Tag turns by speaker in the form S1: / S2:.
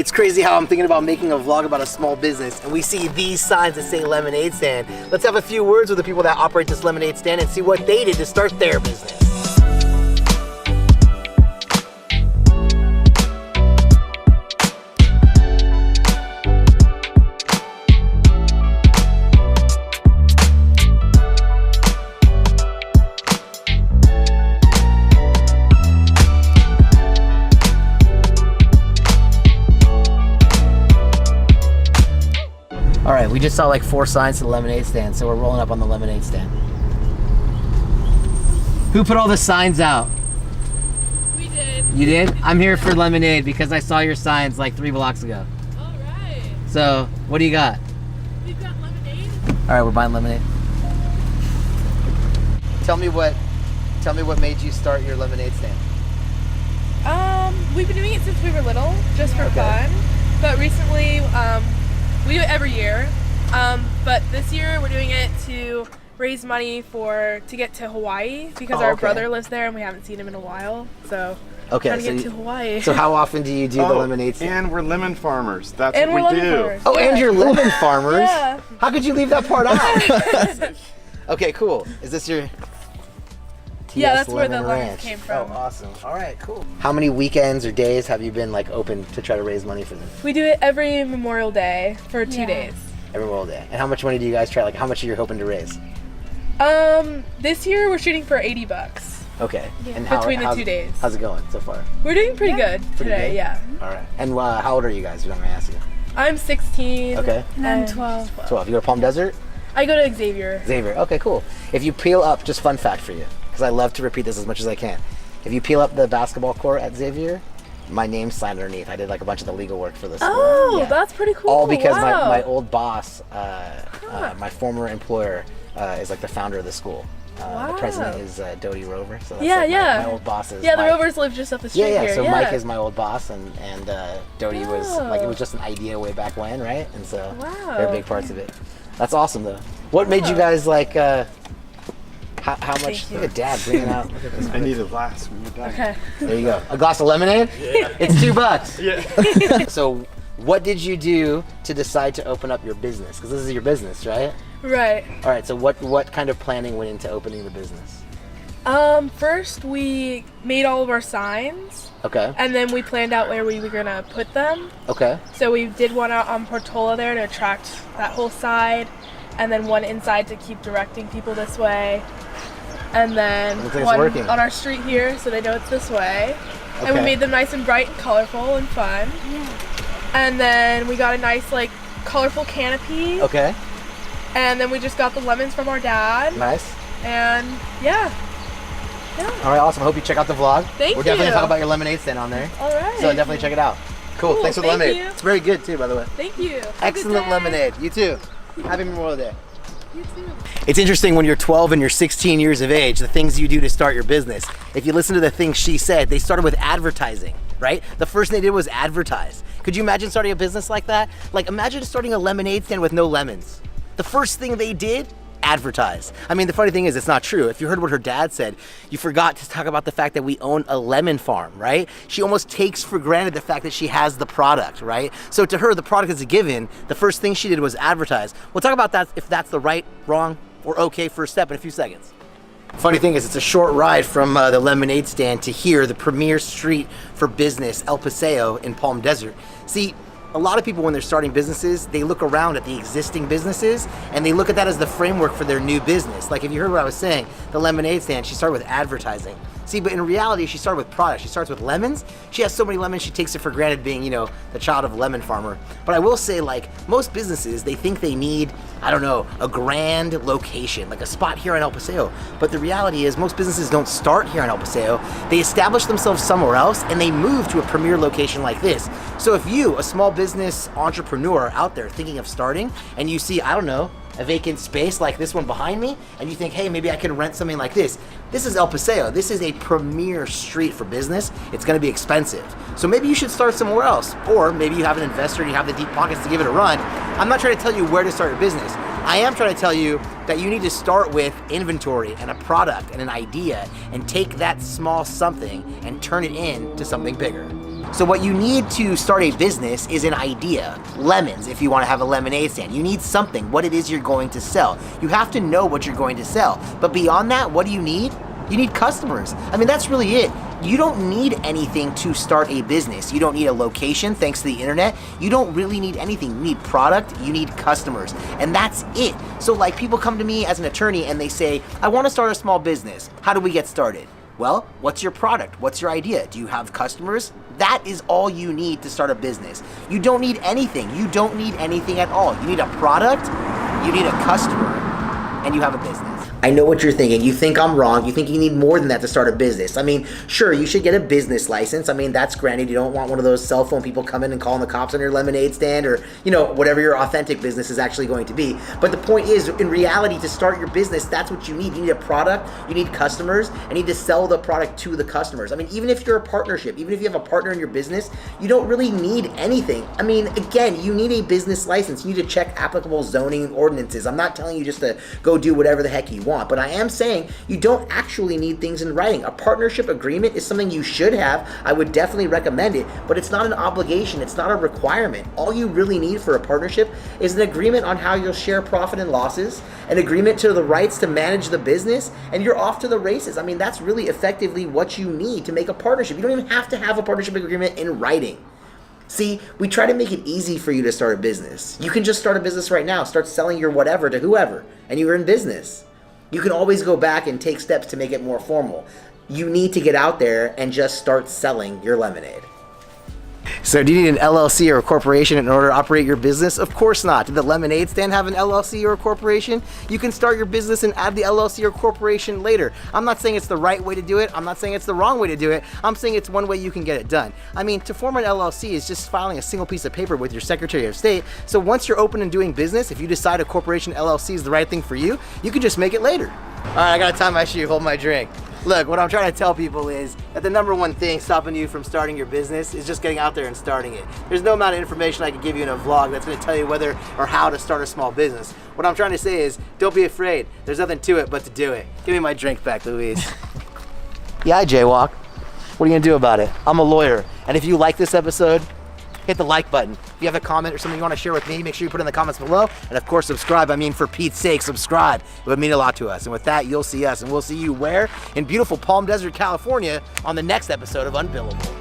S1: It's crazy how I'm thinking about making a vlog about a small business and we see these signs that say lemonade stand. Let's have a few words with the people that operate this lemonade stand and see what they did to start their business. All right, we just saw like 4 signs to the lemonade stand, so we're rolling up on the lemonade stand. Who put all the signs out?
S2: We did.
S1: You did? I'm here for lemonade because I saw your signs like 3 blocks ago.
S2: All right.
S1: So, what do you got?
S2: We've got lemonade.
S1: All right, we're buying lemonade. Tell me what made you start your lemonade stand?
S2: We've been doing it since we were little, just for fun. But recently, we do it every year. But this year we're doing it to raise money to get to Hawaii because our brother lives there and we haven't seen him in a while. So trying to get to Hawaii.
S1: So how often do you do the lemonade stand?
S3: And we're lemon farmers. That's what we do.
S1: Farmers. Oh, and you're lemon farmers?
S2: Yeah.
S1: How could you leave that part out? Okay, cool. Is this your
S2: Yeah, that's where
S1: Lemon
S2: the lemons
S1: Ranch?
S2: came from.
S1: Oh, awesome. All right, cool. How many weekends or days have you been like open to try to raise money for this?
S2: We do it every Memorial Day for 2 days.
S1: Every Memorial Day. And how much money do you guys try? Like, how much are you hoping to raise?
S2: This year we're shooting for $80.
S1: Okay.
S2: Yeah.
S1: And
S2: Between the 2 days.
S1: How's it going so far?
S2: We're doing pretty good today, yeah.
S1: All right. And how old are you guys, if you don't mind asking?
S2: I'm 16.
S1: Okay.
S2: And I'm 12.
S1: 12. You go to Palm Desert?
S2: I go to Xavier.
S1: Xavier. Okay, cool. If you peel up, just fun fact for you, because I love to repeat this as much as I can. If you peel up the basketball court at Xavier, my name's signed underneath. I did like a bunch of the legal work for this.
S2: Oh, that's pretty cool.
S1: All because
S2: wow.
S1: my old boss, my former employer, is like the founder of the school. The president is Dodie Rover. So that's my old boss is
S2: the
S1: Mike.
S2: Rovers live just up the street here.
S1: So Mike is my old boss, and Dodie was like, it was just an idea way back when, right? And so they're big parts of it. That's awesome though. What made you guys like? How much? Look at Dad bringing out. Look at this.
S3: I need a glass when you're done.
S2: Okay.
S1: There you go. A glass of lemonade?
S3: Yeah.
S1: It's $2.
S3: Yeah.
S1: So, what did you do to decide to open up your business? Because this is your business, right?
S2: Right.
S1: All right. So, what kind of planning went into opening the business?
S2: First we made all of our signs.
S1: Okay.
S2: And then we planned out where we were gonna put them.
S1: Okay.
S2: So we did one out on Portola there to attract that whole side, and then one inside to keep directing people this way, and then one on our street here so they know it's this way. Okay. And we made them nice and bright and colorful and fun. Yeah. And then we got a nice like colorful canopy.
S1: Okay.
S2: And then we just got the lemons from our dad.
S1: Nice.
S2: And yeah.
S1: All right, awesome. I hope you check out the vlog.
S2: Thank
S1: We're definitely
S2: you.
S1: gonna talk about your lemonade stand on there.
S2: All right.
S1: So definitely check it out. Cool. Thanks for the lemonade.
S2: You.
S1: It's very good too, by the way.
S2: Thank you.
S1: Excellent lemonade. You too. Happy Memorial Day.
S2: You too.
S1: It's interesting when you're 12 and you're 16 years of age, the things you do to start your business. If you listen to the things she said, they started with advertising, right? The first thing they did was advertise. Could you imagine starting a business like that? Like imagine starting a lemonade stand with no lemons. The first thing they did, advertise. I mean, the funny thing is it's not true. If you heard what her dad said, you forgot to talk about the fact that we own a lemon farm, right? She almost takes for granted the fact that she has the product, right? So to her, the product is a given. The first thing she did was advertise. We'll talk about that, if that's the right, wrong, or okay first step in a few seconds. Funny thing is, it's a short ride from the lemonade stand to here, the premier street for business, El Paseo in Palm Desert. See, a lot of people when they're starting businesses, they look around at the existing businesses and they look at that as the framework for their new business. Like if you heard what I was saying, the lemonade stand, she started with advertising. See, but in reality, she started with product. She starts with lemons. She has so many lemons, she takes it for granted being, you know, the child of a lemon farmer. But I will say, like, most businesses, they think they need, I don't know, a grand location, like a spot here in El Paseo. But the reality is most businesses don't start here in El Paseo. They establish themselves somewhere else and they move to a premier location like this. So if you, a small business entrepreneur out there thinking of starting and you see, I don't know, a vacant space like this one behind me, and you think, hey, maybe I could rent something like this. This is El Paseo. This is a premier street for business. It's gonna be expensive. So maybe you should start somewhere else, or maybe you have an investor and you have the deep pockets to give it a run. I'm not trying to tell you where to start your business. I am trying to tell you that you need to start with inventory and a product and an idea and take that small something and turn it into something bigger. So what you need to start a business is an idea. Lemons, if you want to have a lemonade stand. You need something, what it is you're going to sell. You have to know what you're going to sell. But beyond that, what do you need? You need customers. I mean, that's really it. You don't need anything to start a business. You don't need a location thanks to the internet. You don't really need anything. You need product, you need customers, and that's it. So like people come to me as an attorney and they say, I want to start a small business. How do we get started? Well, what's your product? What's your idea? Do you have customers? That is all you need to start a business. You don't need anything. You don't need anything at all. You need a product, you need a customer, and you have a business. I know what you're thinking. You think I'm wrong. You think you need more than that to start a business. I mean, sure, you should get a business license. I mean, that's granted. You don't want one of those cell phone people coming and calling the cops on your lemonade stand or, you know, whatever your authentic business is actually going to be. But the point is, in reality, to start your business, that's what you need. You need a product, you need customers, and you need to sell the product to the customers. I mean, even if you're a partnership, even if you have a partner in your business, you don't really need anything. I mean, again, you need a business license. You need to check applicable zoning ordinances. I'm not telling you just to go do whatever the heck you want. But I am saying you don't actually need things in writing. A partnership agreement is something you should have. I would definitely recommend it, but it's not an obligation. It's not a requirement. All you really need for a partnership is an agreement on how you'll share profit and losses, an agreement to the rights to manage the business, and you're off to the races. I mean, that's really effectively what you need to make a partnership. You don't even have to have a partnership agreement in writing. See, we try to make it easy for you to start a business. You can just start a business right now. Start selling your whatever to whoever, and you're in business. You can always go back and take steps to make it more formal. You need to get out there and just start selling your lemonade. So do you need an LLC or a corporation in order to operate your business? Of course not. Did the lemonade stand have an LLC or a corporation? You can start your business and add the LLC or corporation later. I'm not saying it's the right way to do it. I'm not saying it's the wrong way to do it. I'm saying it's one way you can get it done. I mean, to form an LLC is just filing a single piece of paper with your Secretary of State. So once you're open and doing business, if you decide a corporation LLC is the right thing for you, you can just make it later. All right, I gotta tie my shoe, hold my drink. Look, what I'm trying to tell people is that the number one thing stopping you from starting your business is just getting out there and starting it. There's no amount of information I can give you in a vlog that's gonna tell you whether or how to start a small business. What I'm trying to say is, don't be afraid. There's nothing to it but to do it. Give me my drink back, Louise. Yeah, I jaywalk. What are you gonna do about it? I'm a lawyer. And if you like this episode, hit the like button. If you have a comment or something you want to share with me, make sure you put it in the comments below. And of course, subscribe. I mean, for Pete's sake, subscribe. It would mean a lot to us. And with that, you'll see us. And we'll see you where? In beautiful Palm Desert, California on the next episode of Unbillable.